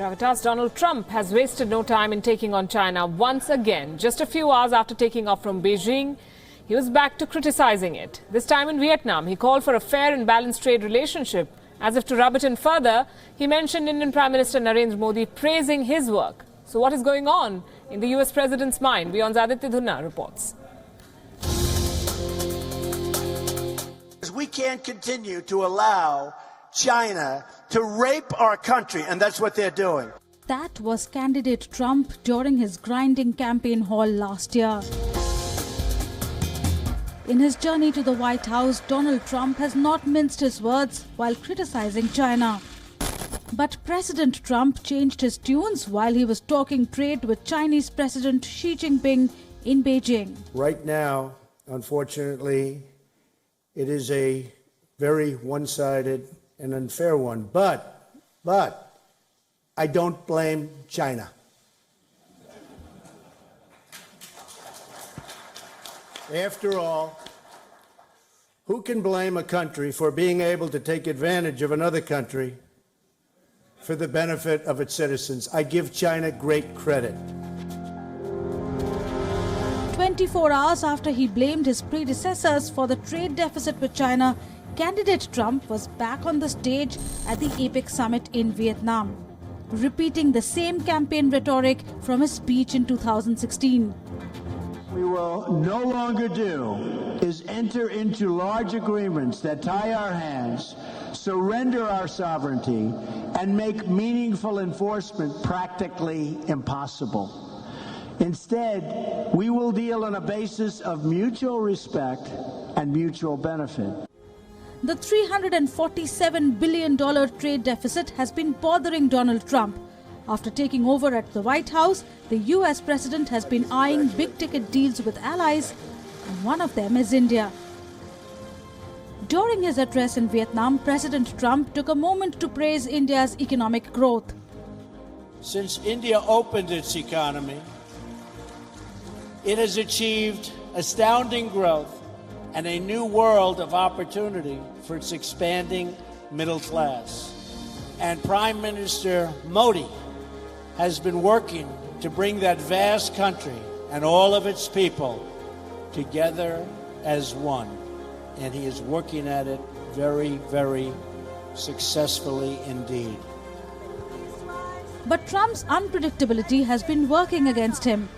Gravitas, Donald Trump has wasted no time in taking on China once again. Just a few hours after taking off from Beijing, he was back to criticizing it. This time in Vietnam, he called for a fair and balanced trade relationship. As if to rub it in further, he mentioned Indian Prime Minister Narendra Modi praising his work. So what is going on in the US President's mind? WION's Aditya Dhunna reports. We can't continue to allow China to rape our country, and that's what they're doing. That was candidate Trump during his grinding campaign haul last year. In his journey to the White House, Donald Trump has not minced his words while criticizing China. But President Trump changed his tunes while he was talking trade with Chinese President Xi Jinping in Beijing. Right now, unfortunately, it is a very one-sided and unfair one. But I don't blame China. After all, who can blame a country for being able to take advantage of another country for the benefit of its citizens? I give China great credit. 24 hours after he blamed his predecessors for the trade deficit with China, candidate Trump was back on the stage at the APEC summit in Vietnam, repeating the same campaign rhetoric from his speech in 2016. We will no longer do is enter into large agreements that tie our hands, surrender our sovereignty, and make meaningful enforcement practically impossible. Instead, we will deal on a basis of mutual respect and mutual benefit. The $347 billion trade deficit has been bothering Donald Trump. After taking over at the White House, the US president has been eyeing big-ticket deals with allies, and one of them is India. During his address in Vietnam, President Trump took a moment to praise India's economic growth. Since India opened its economy, it has achieved astounding growth and a new world of opportunity for its expanding middle class. And Prime Minister Modi has been working to bring that vast country and all of its people together as one. And he is working at it very, very successfully indeed. But Trump's unpredictability has been working against him.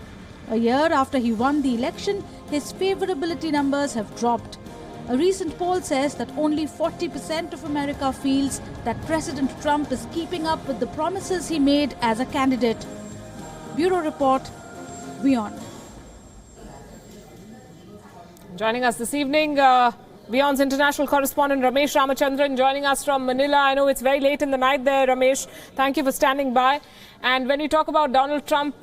A year after he won the election, his favorability numbers have dropped. A recent poll says that only 40% of America feels that President Trump is keeping up with the promises he made as a candidate. Bureau Report, WION. Joining us this evening, WION's international correspondent Ramesh Ramachandran joining us from Manila. I know it's very late in the night there, Ramesh. Thank you for standing by. And when we talk about Donald Trump,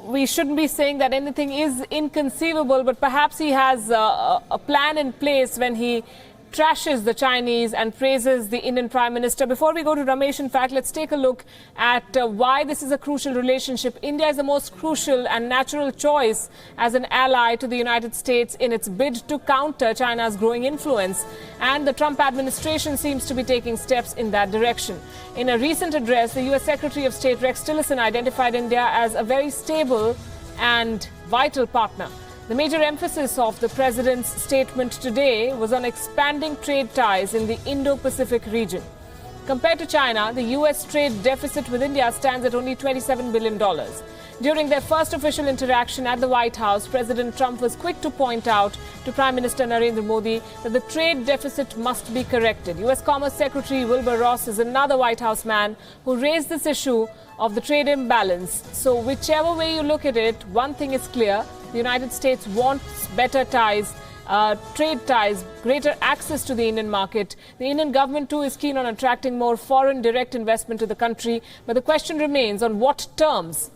we shouldn't be saying that anything is inconceivable, but perhaps he has a plan in place when he trashes the Chinese and praises the Indian Prime Minister. Before we go to Ramesh, in fact, let's take a look at why this is a crucial relationship. India is the most crucial and natural choice as an ally to the United States in its bid to counter China's growing influence. And the Trump administration seems to be taking steps in that direction. In a recent address, the U.S. Secretary of State Rex Tillerson identified India as a very stable and vital partner. The major emphasis of the president's statement today was on expanding trade ties in the Indo-Pacific region. Compared to China, the U.S. trade deficit with India stands at only $27 billion. During their first official interaction at the White House, President Trump was quick to point out to Prime Minister Narendra Modi that the trade deficit must be corrected. U.S. Commerce Secretary Wilbur Ross is another White House man who raised this issue of the trade imbalance. So whichever way you look at it, one thing is clear. The United States wants better ties, trade ties, greater access to the Indian market. The Indian government, too, is keen on attracting more foreign direct investment to the country. But the question remains, on what terms?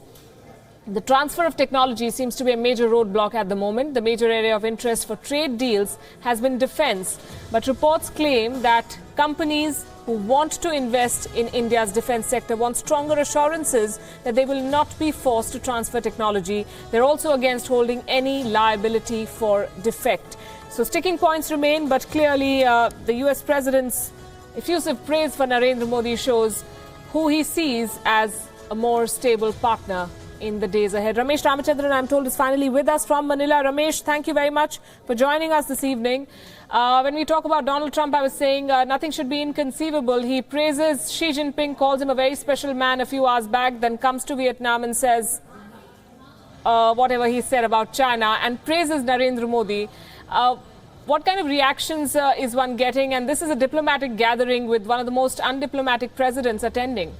The transfer of technology seems to be a major roadblock at the moment. The major area of interest for trade deals has been defense. But reports claim that companies who want to invest in India's defense sector want stronger assurances that they will not be forced to transfer technology. They're also against holding any liability for defect. So sticking points remain, but clearly the US president's effusive praise for Narendra Modi shows who he sees as a more stable partner in the days ahead. Ramesh Ramachandran, I'm told, is finally with us from Manila. Ramesh, thank you very much for joining us this evening. When we talk about Donald Trump, I was saying nothing should be inconceivable. He praises Xi Jinping, calls him a very special man a few hours back, then comes to Vietnam and says whatever he said about China and praises Narendra Modi. What kind of reactions is one getting? And this is a diplomatic gathering with one of the most undiplomatic presidents attending.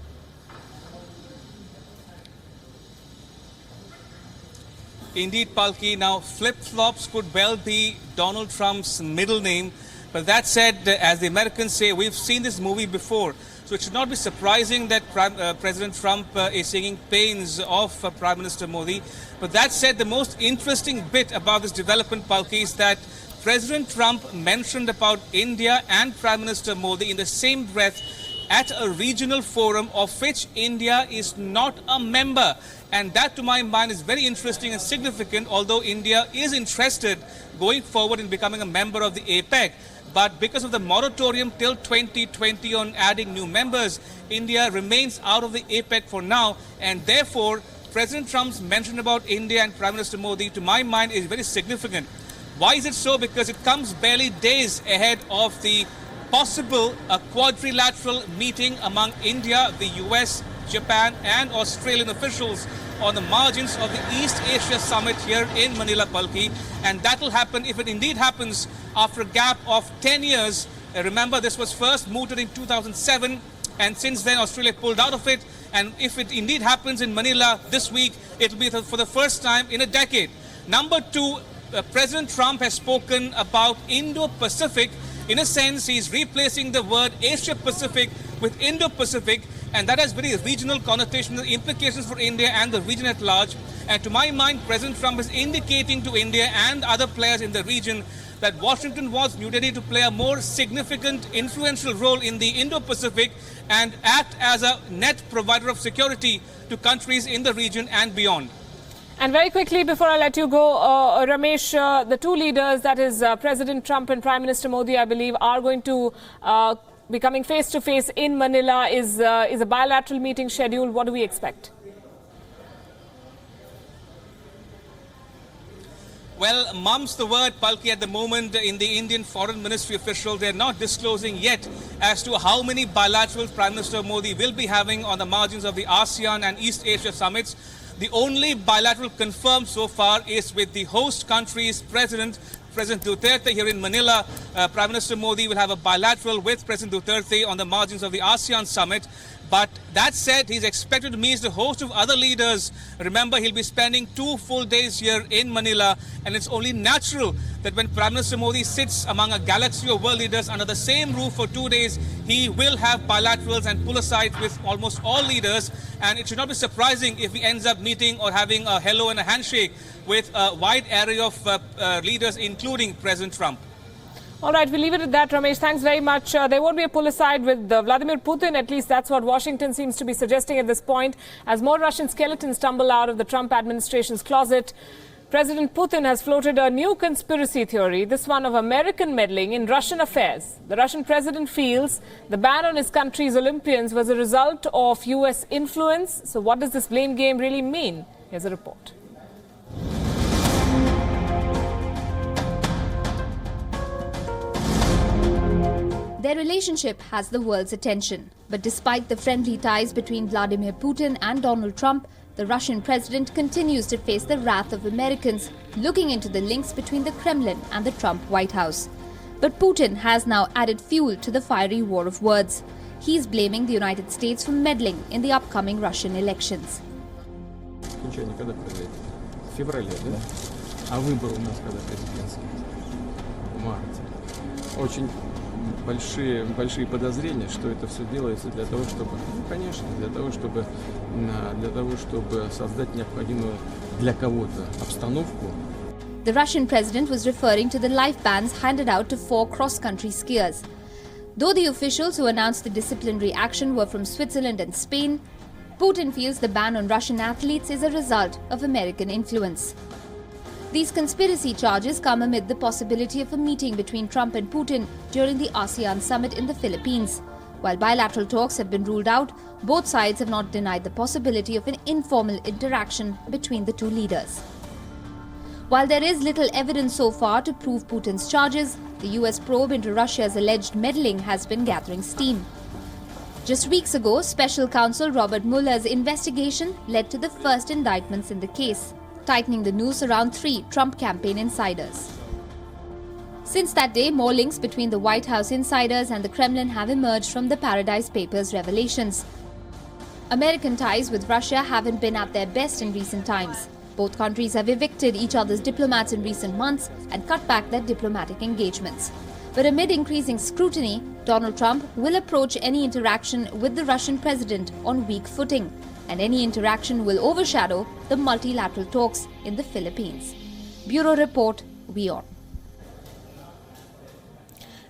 Indeed, Palki. Now, flip-flops could well be Donald Trump's middle name. But that said, as the Americans say, we've seen this movie before. So it should not be surprising that President Trump is singing pains of Prime Minister Modi. But that said, the most interesting bit about this development, Palki, is that President Trump mentioned about India and Prime Minister Modi in the same breath at a regional forum of which India is not a member. And that, to my mind, is very interesting and significant, although India is interested going forward in becoming a member of the APEC. But because of the moratorium till 2020 on adding new members, India remains out of the APEC for now. And therefore, President Trump's mention about India and Prime Minister Modi, to my mind, is very significant. Why is it so? Because it comes barely days ahead of the possible quadrilateral meeting among India, the US, Japan and Australian officials on the margins of the East Asia Summit here in Manila, Palki. And that will happen, if it indeed happens, after a gap of 10 years. Remember, this was first mooted in 2007, and since then Australia pulled out of it. And if it indeed happens in Manila this week, it will be for the first time in a decade. Number two, President Trump has spoken about Indo-Pacific. In a sense, he's replacing the word Asia-Pacific with Indo-Pacific, and that has very regional connotations and implications for India and the region at large. And to my mind, President Trump is indicating to India and other players in the region that Washington wants New Delhi to play a more significant, influential role in the Indo-Pacific and act as a net provider of security to countries in the region and beyond. And very quickly, before I let you go, Ramesh, the two leaders, that is President Trump and Prime Minister Modi, I believe, are going to be coming face-to-face in Manila. Is a bilateral meeting scheduled? What do we expect? Well, mum's the word, Palki, at the moment in the Indian Foreign Ministry officials. They're not disclosing yet as to how many bilaterals Prime Minister Modi will be having on the margins of the ASEAN and East Asia summits. The only bilateral confirmed so far is with the host country's President Duterte here in Manila. Prime Minister Modi will have a bilateral with President Duterte on the margins of the ASEAN summit. But that said, he's expected to meet the host of other leaders. Remember, he'll be spending 2 full days here in Manila, and it's only natural that when Prime Minister Modi sits among a galaxy of world leaders under the same roof for 2 days, he will have bilaterals and pull asides with almost all leaders. And it should not be surprising if he ends up meeting or having a hello and a handshake with a wide array of leaders, including President Trump. All right, we'll leave it at that, Ramesh. Thanks very much. There won't be a pull aside with Vladimir Putin. At least that's what Washington seems to be suggesting at this point. As more Russian skeletons tumble out of the Trump administration's closet, President Putin has floated a new conspiracy theory, this one of American meddling in Russian affairs. The Russian president feels the ban on his country's Olympians was a result of US influence. So what does this blame game really mean? Here's a report. Their relationship has the world's attention. But despite the friendly ties between Vladimir Putin and Donald Trump, the Russian president continues to face the wrath of Americans looking into the links between the Kremlin and the Trump White House. But Putin has now added fuel to the fiery war of words. He's blaming the United States for meddling in the upcoming Russian elections. Большие подозрения, что это все делается для того, чтобы, конечно, для того, чтобы создать необходимую для кого-то обстановку. The Russian president was referring to the life bans handed out to 4 cross-country skiers. Though the officials who announced the disciplinary action were from Switzerland and Spain, Putin feels the ban on Russian athletes is a result of American influence. These conspiracy charges come amid the possibility of a meeting between Trump and Putin during the ASEAN summit in the Philippines. While bilateral talks have been ruled out, both sides have not denied the possibility of an informal interaction between the two leaders. While there is little evidence so far to prove Putin's charges, the US probe into Russia's alleged meddling has been gathering steam. Just weeks ago, Special Counsel Robert Mueller's investigation led to the first indictments in the case, tightening the noose around 3 Trump campaign insiders. Since that day, more links between the White House insiders and the Kremlin have emerged from the Paradise Papers revelations. American ties with Russia haven't been at their best in recent times. Both countries have evicted each other's diplomats in recent months and cut back their diplomatic engagements. But amid increasing scrutiny, Donald Trump will approach any interaction with the Russian president on weak footing, and any interaction will overshadow the multilateral talks in the Philippines. Bureau Report, WION.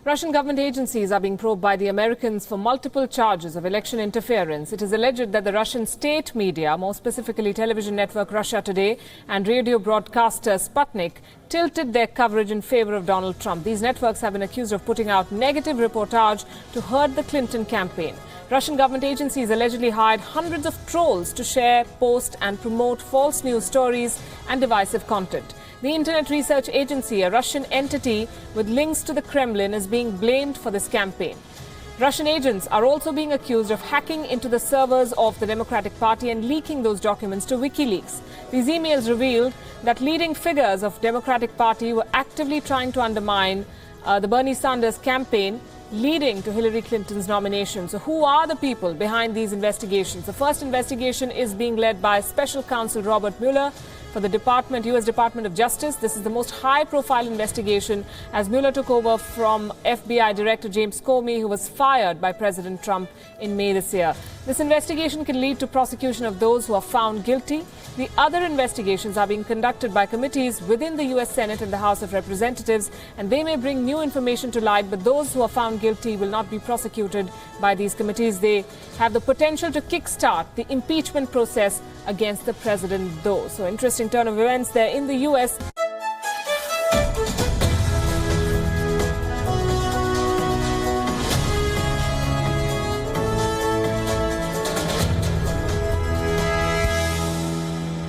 Russian government agencies are being probed by the Americans for multiple charges of election interference. It is alleged that the Russian state media, more specifically television network Russia Today and radio broadcaster Sputnik, tilted their coverage in favor of Donald Trump. These networks have been accused of putting out negative reportage to hurt the Clinton campaign. Russian government agencies allegedly hired hundreds of trolls to share, post and promote false news stories and divisive content. The Internet Research Agency, a Russian entity with links to the Kremlin, is being blamed for this campaign. Russian agents are also being accused of hacking into the servers of the Democratic Party and leaking those documents to WikiLeaks. These emails revealed that leading figures of Democratic Party were actively trying to undermine the Bernie Sanders campaign, leading to Hillary Clinton's nomination. So who are the people behind these investigations? The first investigation is being led by Special Counsel Robert Mueller for the U.S. Department of Justice. This is the most high-profile investigation as Mueller took over from FBI Director James Comey, who was fired by President Trump in May this year. This investigation can lead to prosecution of those who are found guilty. The other investigations are being conducted by committees within the U.S. Senate and the House of Representatives, and they may bring new information to light, but those who are found guilty will not be prosecuted by these committees. They have the potential to kickstart the impeachment process against the president, though. So interesting turn of events there in the U.S.